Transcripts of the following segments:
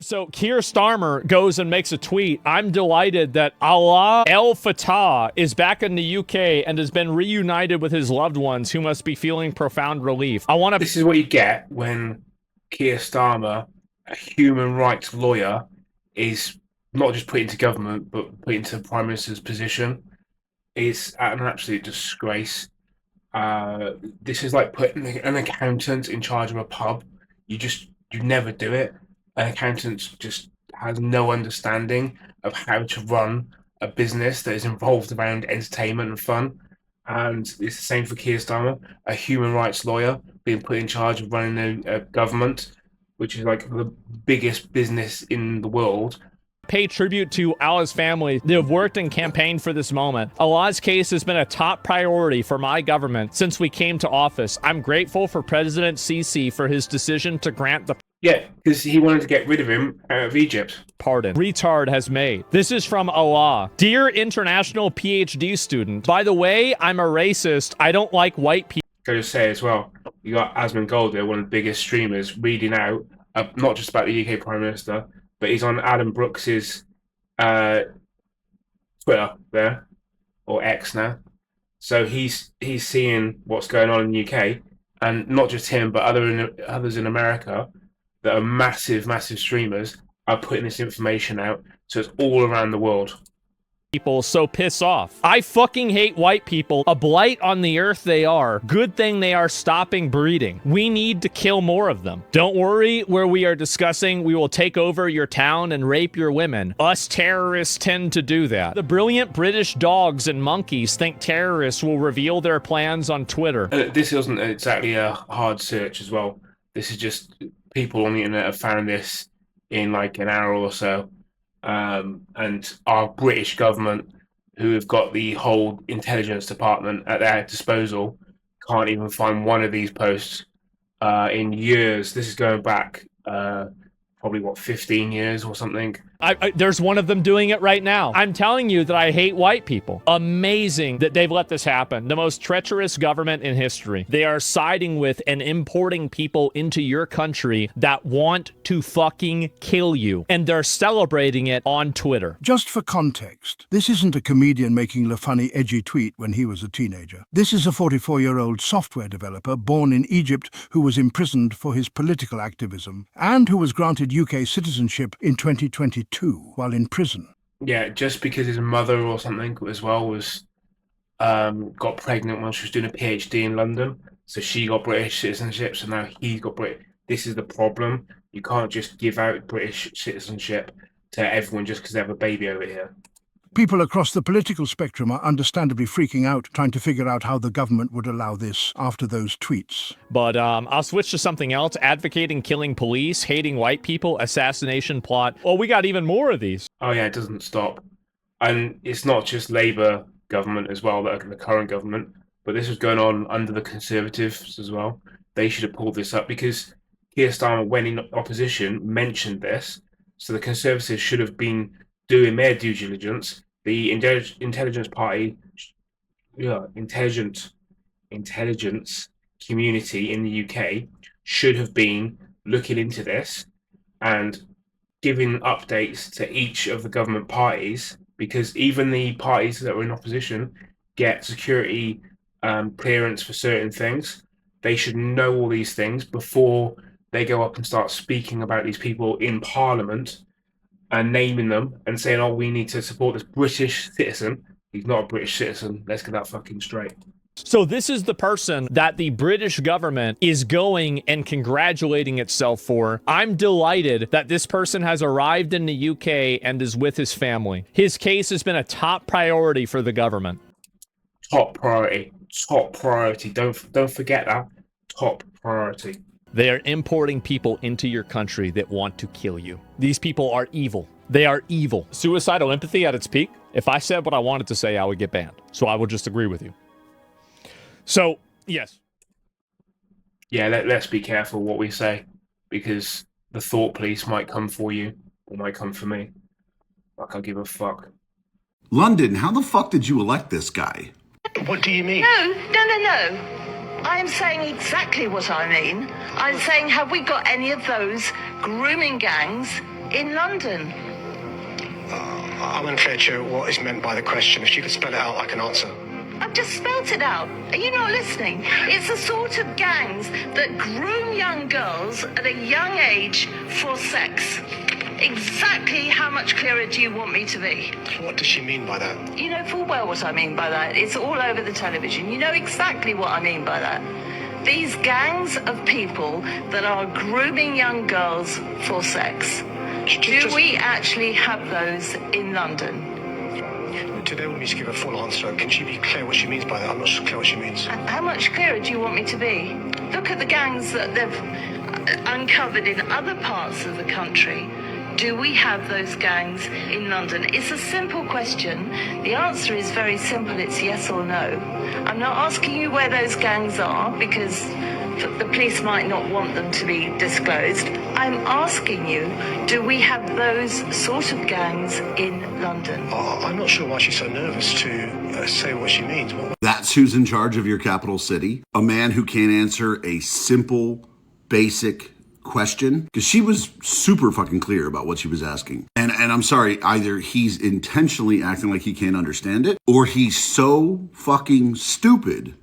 So Keir Starmer goes and makes a tweet. I'm delighted that Alaa El Fattah is back in the UK and has been reunited with his loved ones who must be feeling profound relief. This is what you get when Keir Starmer, a human rights lawyer, is not just put into government but put into the Prime Minister's position. It's an absolute disgrace. This is like putting an accountant in charge of a pub. You never do it. An accountant just has no understanding of how to run a business that is involved around entertainment and fun. And it's the same for Keir Starmer, a human rights lawyer being put in charge of running a government, which is like the biggest business in the world. Pay tribute to Alaa's family. They have worked and campaigned for this moment. Alaa's case has been a top priority for my government since we came to office. I'm grateful for President Sisi for his decision to grant the because he wanted to get rid of him out of Egypt. Pardon. Retard has made. This is from Alaa. Dear international PhD student, by the way, I'm a racist. I don't like white people. Can I just say as well, you got Asmongold, one of the biggest streamers, reading out not just about the UK Prime Minister, but he's on Adam Brooks's Twitter there, or X now. So he's seeing what's going on in the UK, and not just him, but others in America that are massive streamers are putting this information out, so it's all around the world. People so piss off. I fucking hate white people. A blight on the earth they are. Good thing they are stopping breeding. We need to kill more of them. Don't worry, where we are discussing we will take over your town and rape your women. Us terrorists tend to do that. The brilliant British dogs and monkeys think terrorists will reveal their plans on Twitter. This isn't exactly a hard search as well. This is just people on the internet have found this in like an hour or so. And our British government, who have got the whole intelligence department at their disposal, can't even find one of these posts in years. This is going back probably 15 years or something. There's one of them doing it right now. I'm telling you that I hate white people. Amazing that they've let this happen. The most treacherous government in history. They are siding with and importing people into your country that want to fucking kill you. And they're celebrating it on Twitter. Just for context, this isn't a comedian making a funny, edgy tweet when he was a teenager. This is a 44-year-old software developer born in Egypt who was imprisoned for his political activism and who was granted UK citizenship in 2022 while in prison. Yeah, just because his mother or something as well was got pregnant when she was doing a PhD in London, so she got British citizenship. So now he got British. This is the problem. You can't just give out British citizenship to everyone just because they have a baby over here. People across the political spectrum are understandably freaking out, trying to figure out how the government would allow this after those tweets. But I'll switch to something else. Advocating killing police, hating white people, assassination plot. Well, we got even more of these. Oh yeah, it doesn't stop. And it's not just Labour government as well, the current government, but this was going on under the Conservatives as well. They should have pulled this up because Keir Starmer, when in opposition, mentioned this. So the Conservatives should have been doing their due diligence. The intelligence party, intelligence community in the UK should have been looking into this and giving updates to each of the government parties, because even the parties that are in opposition get security clearance for certain things. They should know all these things before they go up and start speaking about these people in Parliament and naming them and saying, oh, we need to support this British citizen. He's not a British citizen. Let's get that fucking straight. So this is the person that the British government is going and congratulating itself for. I'm delighted that this person has arrived in the UK and is with his family. His case has been a top priority for the government. Top priority. Top priority. Don't forget that. Top priority. They are importing people into your country that want to kill you. These people are evil. They are evil. Suicidal empathy at its peak. If I said what I wanted to say, I would get banned. So I would just agree with you. So, yes. Yeah, let's be careful what we say, because the thought police might come for you or might come for me. Like, I give a fuck. London, how the fuck did you elect this guy? What do you mean? No. I am saying exactly what I mean. I'm saying, have we got any of those grooming gangs in London? I'm unclear, Chair, what is meant by the question. If you could spell it out, I can answer. I've just spelt it out. Are you not listening? It's the sort of gangs that groom young girls at a young age for sex. Exactly how much clearer do you want me to be? What does she mean by that? You know full well what I mean by that. It's all over the television. You know exactly what I mean by that. These gangs of people that are grooming young girls for sex. Do we actually have those in London? Today we need to give a full answer. Can she be clear what she means by that? I'm not clear what she means. How much clearer do you want me to be? Look at the gangs that they've uncovered in other parts of the country. Do we have those gangs in London? It's a simple question. The answer is very simple. It's yes or no. I'm not asking you where those gangs are because the police might not want them to be disclosed. I'm asking you, do we have those sort of gangs in London? I'm not sure why she's so nervous to say what she means. That's who's in charge of your capital city. A man who can't answer a simple, basic question. Because she was super fucking clear about what she was asking. And I'm sorry, either he's intentionally acting like he can't understand it, or he's so fucking stupid.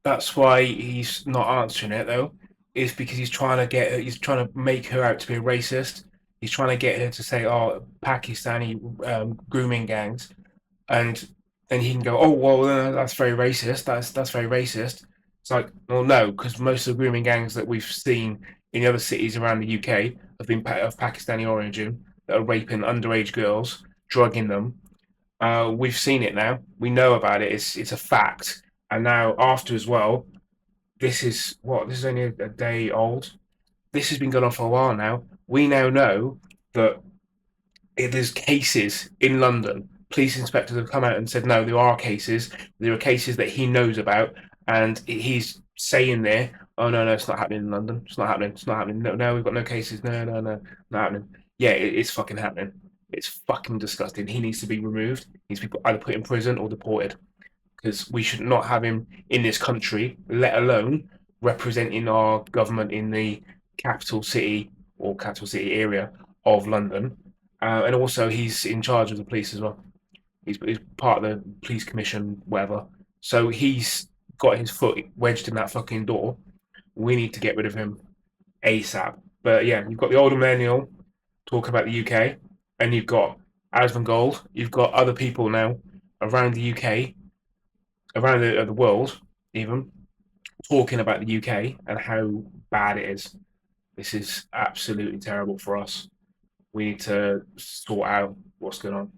That's why he's not answering it though. Is because he's trying to get her, he's trying to make her out to be a racist. He's trying to get her to say, "Oh, Pakistani grooming gangs," and then he can go, "Oh, well, that's very racist. That's very racist." It's like, well, no, because most of the grooming gangs that we've seen in the other cities around the UK have been of Pakistani origin that are raping underage girls, drugging them. We've seen it now. We know about it. It's a fact. And now after as well, this is only a day old. This has been going on for a while now. We now know that there's cases in London. Police inspectors have come out and said, no, there are cases. There are cases that he knows about. And he's saying there, oh, no, it's not happening in London. It's not happening. It's not happening. No, we've got no cases. No, not happening. Yeah, it's fucking happening. It's fucking disgusting. He needs to be removed. He needs to be either put in prison or deported. Because we should not have him in this country, let alone representing our government in the capital city or capital city area of London. And also, he's in charge of the police as well. He's part of the police commission, whatever. So he's got his foot wedged in that fucking door. We need to get rid of him ASAP. But yeah, you've got the older millennial talking about the UK, and you've got Asmongold. You've got other people now around the UK, around the world, even talking about the UK and how bad it is. This is absolutely terrible for us. We need to sort out what's going on.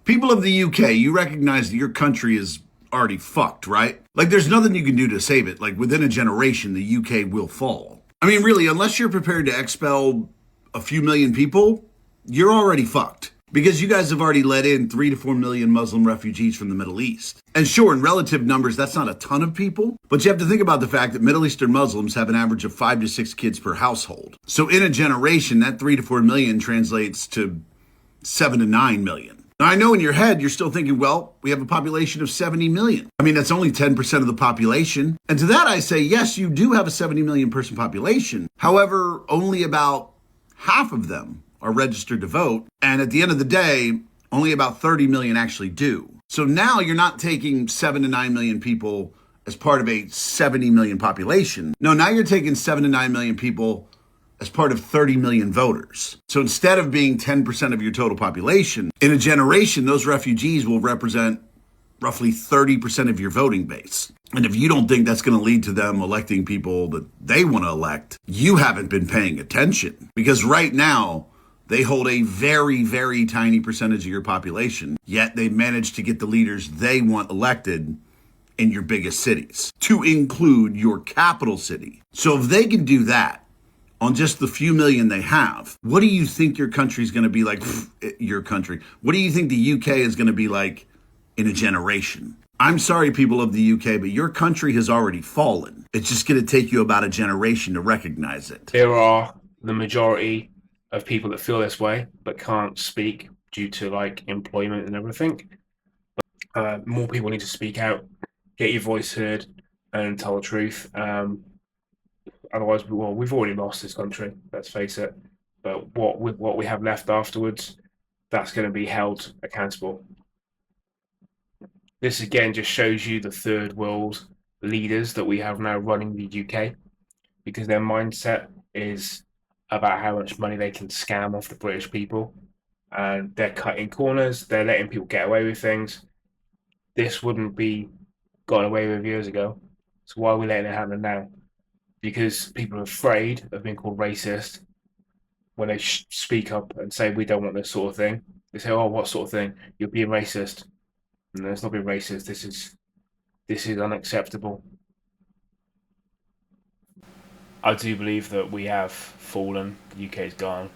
People of the UK, you recognize that your country is already fucked, right? Like, there's nothing you can do to save it. Like, within a generation, the UK will fall. I mean, really, unless you're prepared to expel a few million people, you're already fucked. Because you guys have already let in 3 to 4 million Muslim refugees from the Middle East. And sure, in relative numbers, that's not a ton of people, but you have to think about the fact that Middle Eastern Muslims have an average of 5 to 6 kids per household. So in a generation, that 3 to 4 million translates to 7 to 9 million. Now, I know in your head, you're still thinking, well, we have a population of 70 million. I mean, that's only 10% of the population. And to that, I say, yes, you do have a 70 million person population. However, only about half of them are registered to vote. And at the end of the day, only about 30 million actually do. So now you're not taking 7 to 9 million people as part of a 70 million population. No, now you're taking 7 to 9 million people as part of 30 million voters. So instead of being 10% of your total population, in a generation, those refugees will represent roughly 30% of your voting base. And if you don't think that's going to lead to them electing people that they want to elect, you haven't been paying attention. Because right now, they hold a very, very tiny percentage of your population, yet they managed to get the leaders they want elected in your biggest cities, to include your capital city. So if they can do that on just the few million they have, what do you think your country's going to be like? Your country. What do you think the UK is going to be like in a generation? I'm sorry, people of the UK, but your country has already fallen. It's just going to take you about a generation to recognize it. There are the majority of people that feel this way but can't speak due to like employment and everything. More people need to speak out, get your voice heard, and tell the truth. Otherwise, we've already lost this country. Let's face it. But what we have left afterwards, that's going to be held accountable. This again just shows you the third world leaders that we have now running the UK, because their mindset is about how much money they can scam off the British people, and they're cutting corners. They're letting people get away with things. This wouldn't be got away with years ago. So why are we letting it happen now? Because people are afraid of being called racist when they speak up and say we don't want this sort of thing. They say, "Oh, what sort of thing? You're being racist." No, it's not being racist. This is unacceptable. I do believe that we have fallen. The UK is gone,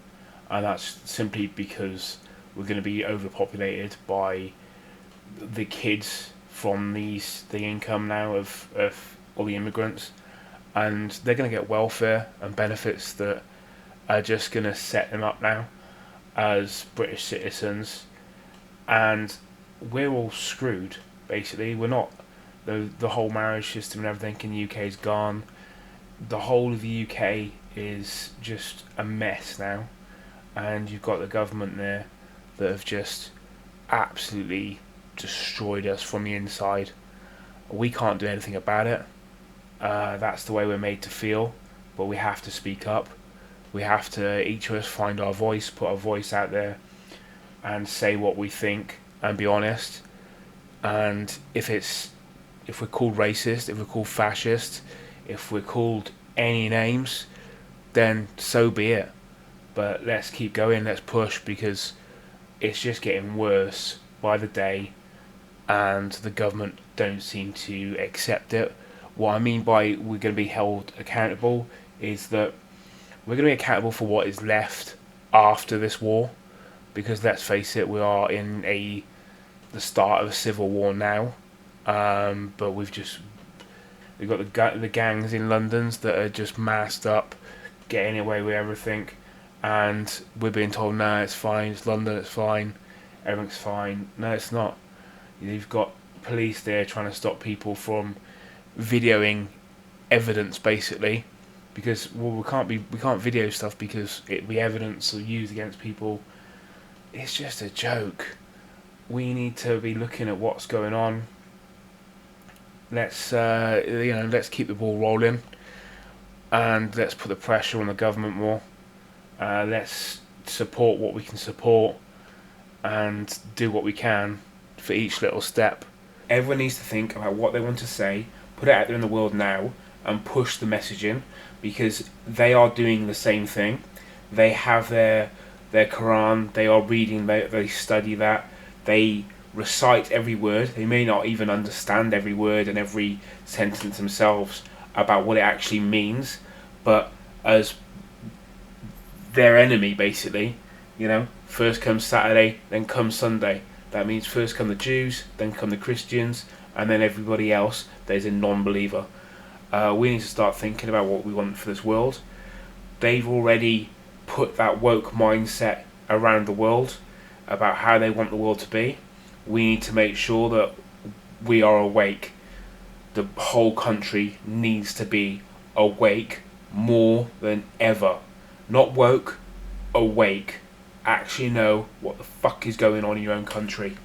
and that's simply because we're going to be overpopulated by the kids from the income now of all the immigrants, and they're going to get welfare and benefits that are just going to set them up now as British citizens, and we're all screwed. Basically, we're not. The whole marriage system and everything in the UK is gone. The whole of the UK is just a mess now, and you've got the government there that have just absolutely destroyed us from the inside. We can't do anything about it. That's the way we're made to feel, but we have to speak up. We have to, each of us, find our voice, put our voice out there, and say what we think, and be honest. And if we're called racist, if we're called fascist, if we're called any names, then so be it. But let's keep going, let's push, because it's just getting worse by the day, and the government don't seem to accept it. What I mean by we're going to be held accountable is that we're going to be accountable for what is left after this war, because let's face it, we are in the start of a civil war now, but we've got the gangs in London that are just masked up, getting away with everything, and we're being told, no, it's fine, it's London, it's fine, everything's fine. No, it's not. You've got police there trying to stop people from videoing evidence, basically, because we can't video stuff because it'd be evidence or used against people. It's just a joke. We need to be looking at what's going on. Let's let's keep the ball rolling, and let's put the pressure on the government more. Let's support what we can support, and do what we can for each little step. Everyone needs to think about what they want to say, put it out there in the world now, and push the messaging, because they are doing the same thing. They have their Quran, they are reading, they study that, they recite every word. They may not even understand every word and every sentence themselves about what it actually means, but as their enemy, basically, first comes Saturday, then comes Sunday. That means first come the Jews, then come the Christians, and then everybody else that is a non-believer. We need to start thinking about what we want for this world. They've already put that woke mindset around the world about how they want the world to be. We need to make sure that we are awake. The whole country needs to be awake more than ever. Not woke, awake. Actually know what the fuck is going on in your own country.